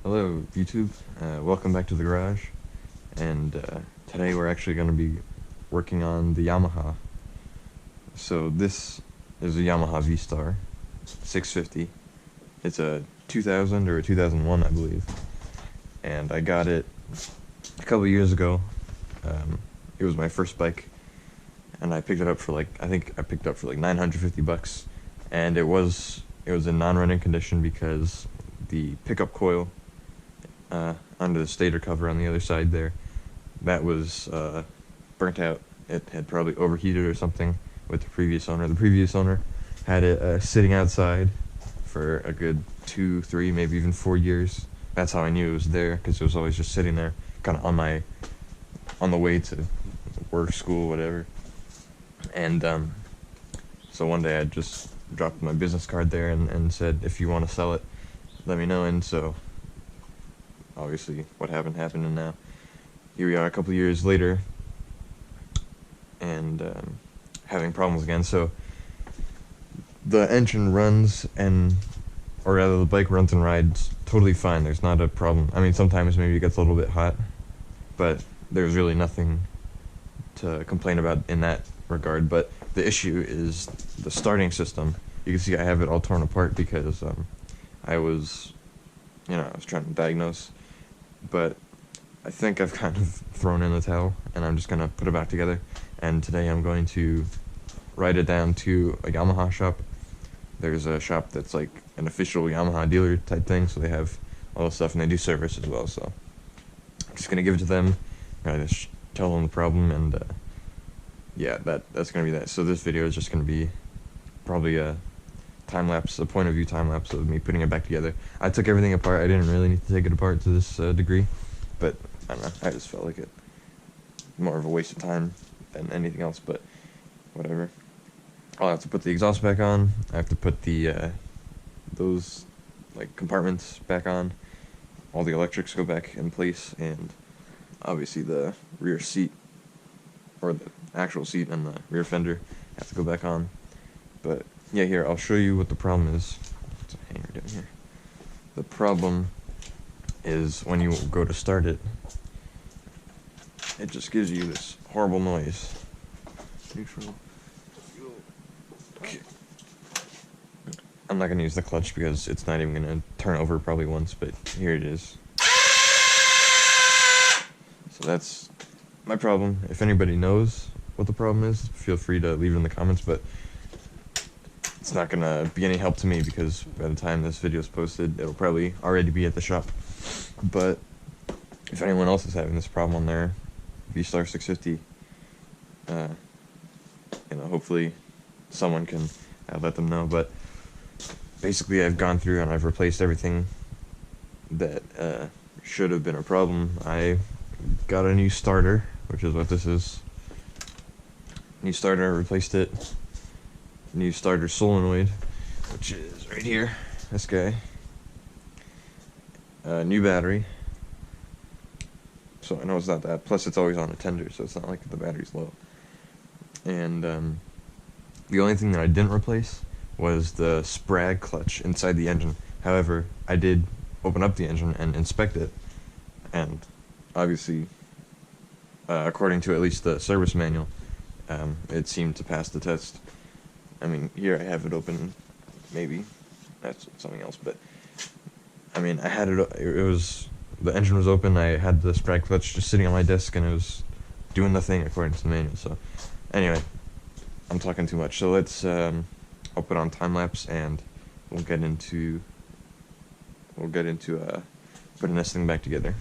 Hello YouTube, welcome back to the garage, and today we're actually going to be working on the Yamaha. So this is a Yamaha VStar 650. It's a 2000 or a 2001 I believe, and I got it a couple years ago. It was my first bike, and I picked it up for I think I picked it up for like 950 bucks, and it was in non-running condition because the pickup coil under the stator cover on the other side there, that was burnt out. It had probably overheated or something with the previous owner. The previous owner had it sitting outside for a good 2, 3, maybe even 4 years. That's how I knew it was there, because it was always just sitting there, kind of on the way to work, school, whatever. And so one day I just dropped my business card there and said, if you want to sell it, let me know. And so obviously what happened, and now here we are a couple years later, and having problems again. So the engine runs, or rather the bike runs and rides totally fine. There's not a problem. I mean, sometimes maybe it gets a little bit hot, but there's really nothing to complain about in that regard. But the issue is the starting system. You can see I have it all torn apart because I was trying to diagnose, but I think I've kind of thrown in the towel, and I'm just going to put it back together. And today I'm going to ride it down to a Yamaha shop. There's a shop that's like an official Yamaha dealer type thing, so they have all the stuff, and they do service as well. So I'm just going to give it to them, just tell them the problem, and yeah, that's going to be that. So this video is just going to be probably a time-lapse, a point-of-view time-lapse of me putting it back together. I took everything apart. I didn't really need to take it apart to this degree, but I don't know, I just felt like it more of a waste of time than anything else, but whatever. I'll have to put the exhaust back on. I have to put the those like compartments back on. All the electrics go back in place, and obviously the rear seat, or the actual seat and the rear fender, have to go back on. But yeah, here, I'll show you what the problem is. There's a hanger down here. The problem is when you go to start it, it just gives you this horrible noise. Neutral. Okay. I'm not going to use the clutch because it's not even going to turn over probably once, but here it is. So that's my problem. If anybody knows what the problem is, feel free to leave it in the comments, but it's not going to be any help to me because by the time this video is posted, it'll probably already be at the shop. But if anyone else is having this problem on their VStar 650, hopefully someone can let them know. But basically, I've gone through and I've replaced everything that should have been a problem. I got a new starter, which is what this is. New starter, replaced it. New starter solenoid, which is right here, this guy. New battery. So I know it's not that. Plus, it's always on a tender, so it's not like the battery's low. And the only thing that I didn't replace was the sprag clutch inside the engine. However, I did open up the engine and inspect it, and obviously, according to at least the service manual, it seemed to pass the test. I mean, here I have it open. Maybe that's something else, but I mean, I had it. It was, the engine was open. I had the sprag clutch just sitting on my desk, and it was doing the thing according to the manual. So, anyway, I'm talking too much. So let's. I'll put on time lapse, and we'll get into putting this thing back together.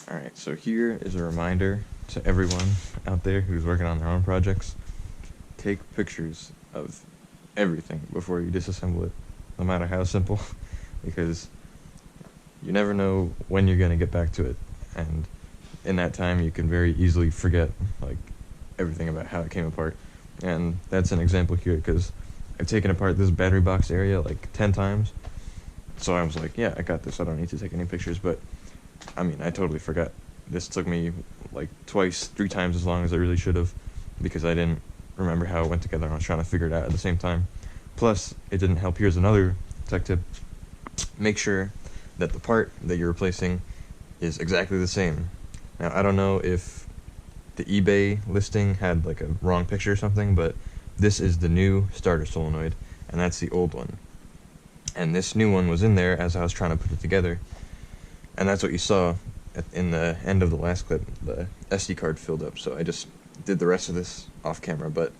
Alright, so here is a reminder to everyone out there who's working on their own projects. Take pictures of everything before you disassemble it, no matter how simple, because you never know when you're going to get back to it, and in that time you can very easily forget like everything about how it came apart. And that's an example here, because I've taken apart this battery box area like 10 times, So I was like, yeah, I got this. I don't need to take any pictures. But I mean, I totally forgot. This took me like twice, 3 times as long as I really should have, because I didn't remember how it went together. I was trying to figure it out at the same time. Plus, it didn't help. Here's another tech tip. Make sure that the part that you're replacing is exactly the same. Now, I don't know if the eBay listing had like a wrong picture or something, but this is the new starter solenoid, and that's the old one. And this new one was in there as I was trying to put it together, and that's what you saw in the end of the last clip. The SD card filled up, so I just did the rest of this off camera. But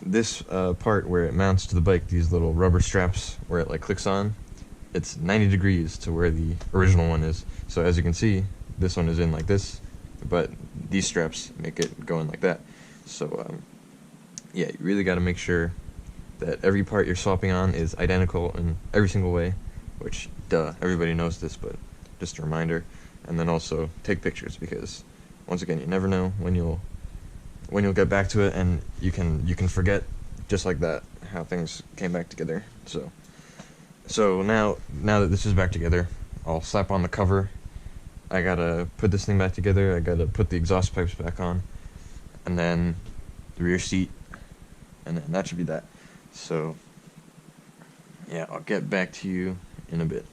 this part where it mounts to the bike, these little rubber straps where it like clicks on, it's 90 degrees to where the original one is. So as you can see, this one is in like this, but these straps make it go in like that. So yeah, you really got to make sure that every part you're swapping on is identical in every single way, which, duh, everybody knows this, but just a reminder. And then also take pictures, because once again, you never know when you'll get back to it, and you can forget just like that how things came back together. So now that this is back together, I'll slap on the cover. I gotta put this thing back together. I gotta put the exhaust pipes back on, and then the rear seat, and then that should be that. So yeah, I'll get back to you in a bit.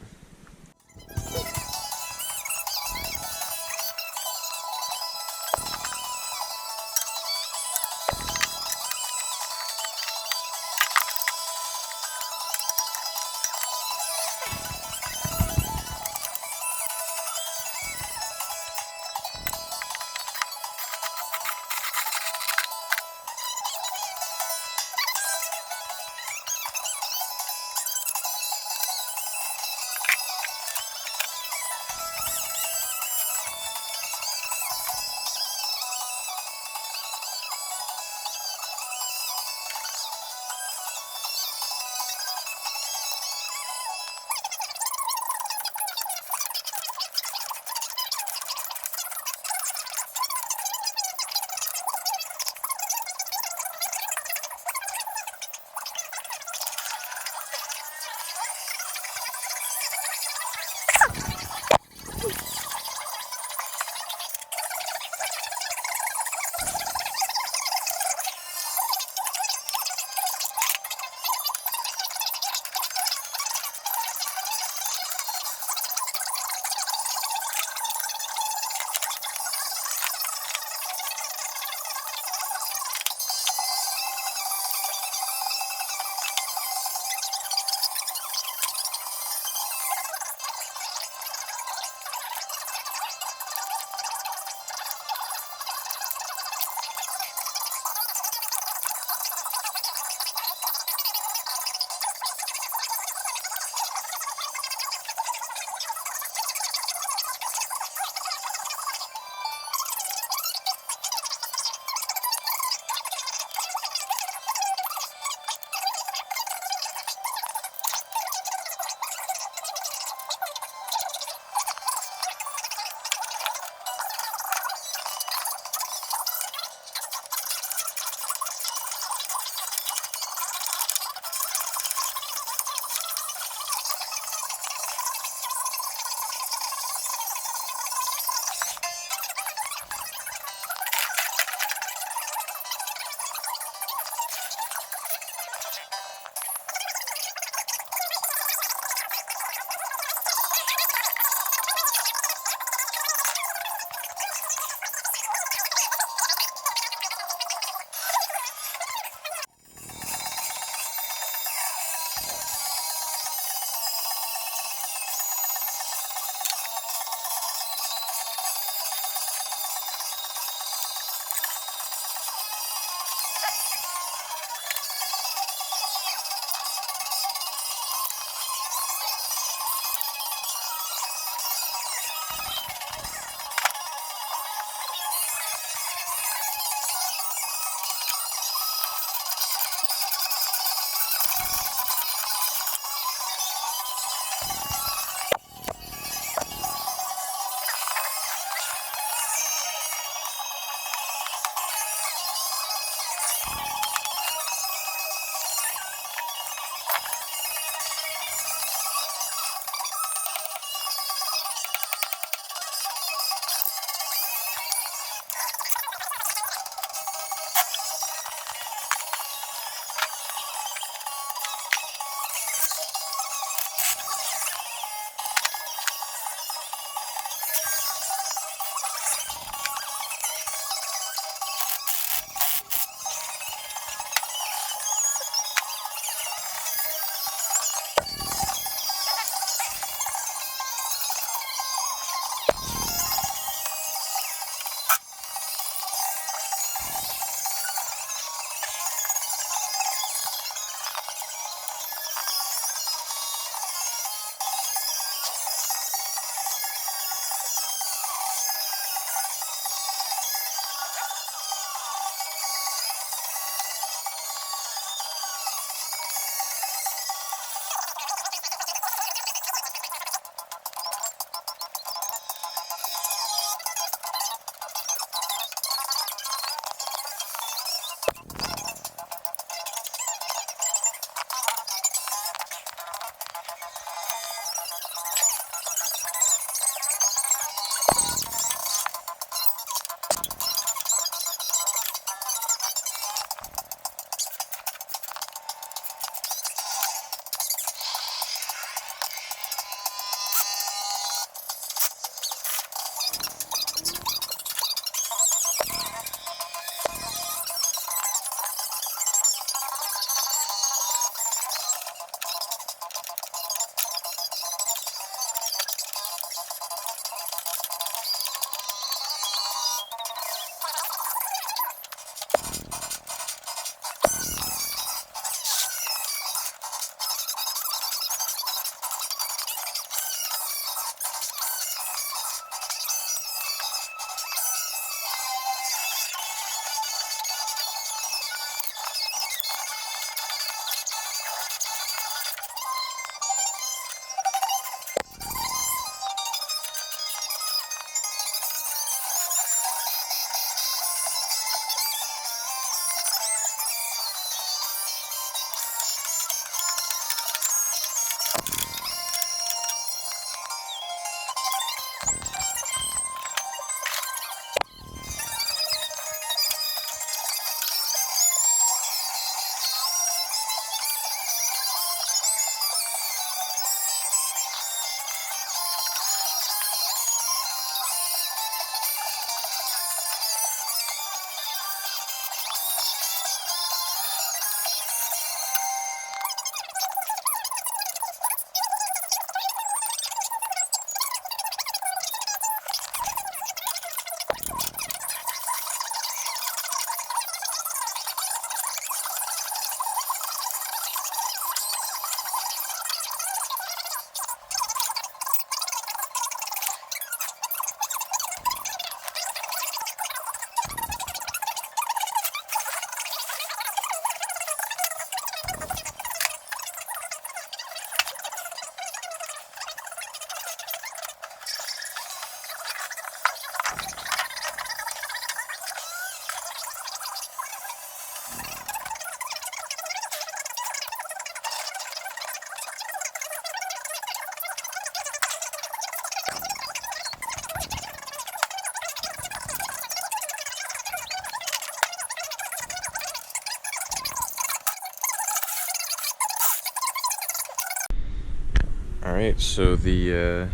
Alright, so the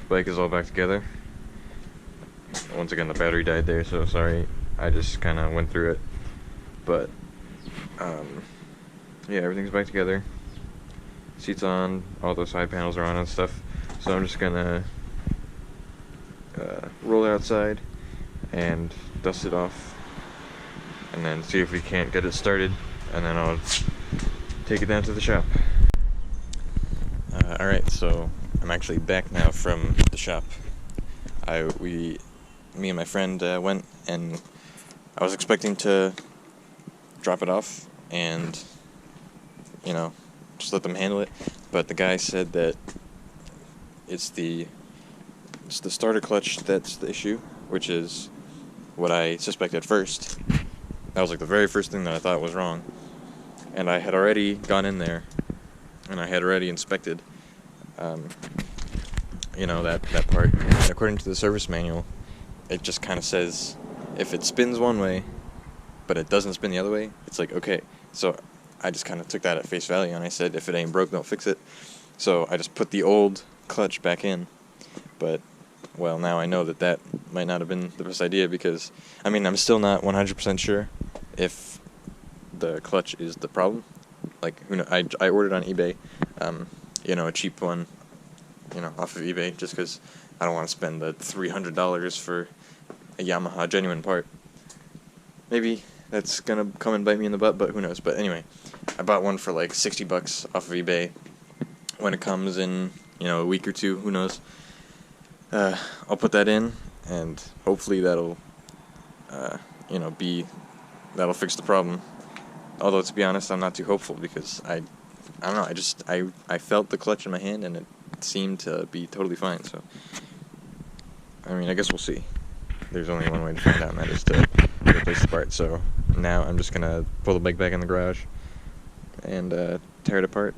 bike is all back together. Once again, the battery died there, so sorry. I just kind of went through it. But, yeah, everything's back together. Seats on, all those side panels are on and stuff. So I'm just gonna roll it outside and dust it off, and then see if we can't get it started, and then I'll take it down to the shop. Alright, so I'm actually back now from the shop. Me and my friend went, and I was expecting to drop it off and, you know, just let them handle it, but the guy said that it's the starter clutch that's the issue, which is what I suspected first. That was like the very first thing that I thought was wrong, and I had already gone in there and I had already inspected you know, that part, and according to the service manual, it just kind of says if it spins one way but it doesn't spin the other way, it's like, okay. So I just kind of took that at face value, and I said, if it ain't broke, don't fix it. So I just put the old clutch back in. But, well, now I know that might not have been the best idea, because, I mean, I'm still not 100% sure if the clutch is the problem. Like, who knows? I ordered on eBay, you know, a cheap one, you know, off of eBay, just because I don't want to spend the $300 for a Yamaha genuine part. Maybe that's gonna come and bite me in the butt, but who knows. But anyway, I bought one for like $60 off of eBay. When it comes in, you know, a week or two, who knows. I'll put that in, and hopefully that'll, you know, that'll fix the problem. Although, to be honest, I'm not too hopeful, because I don't know, I felt the clutch in my hand, and it seemed to be totally fine, so, I mean, I guess we'll see. There's only one way to find out, and that is to replace the part. So now I'm just gonna pull the bike back in the garage and tear it apart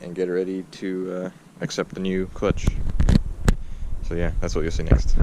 and get it ready to accept the new clutch. So yeah, that's what you'll see next.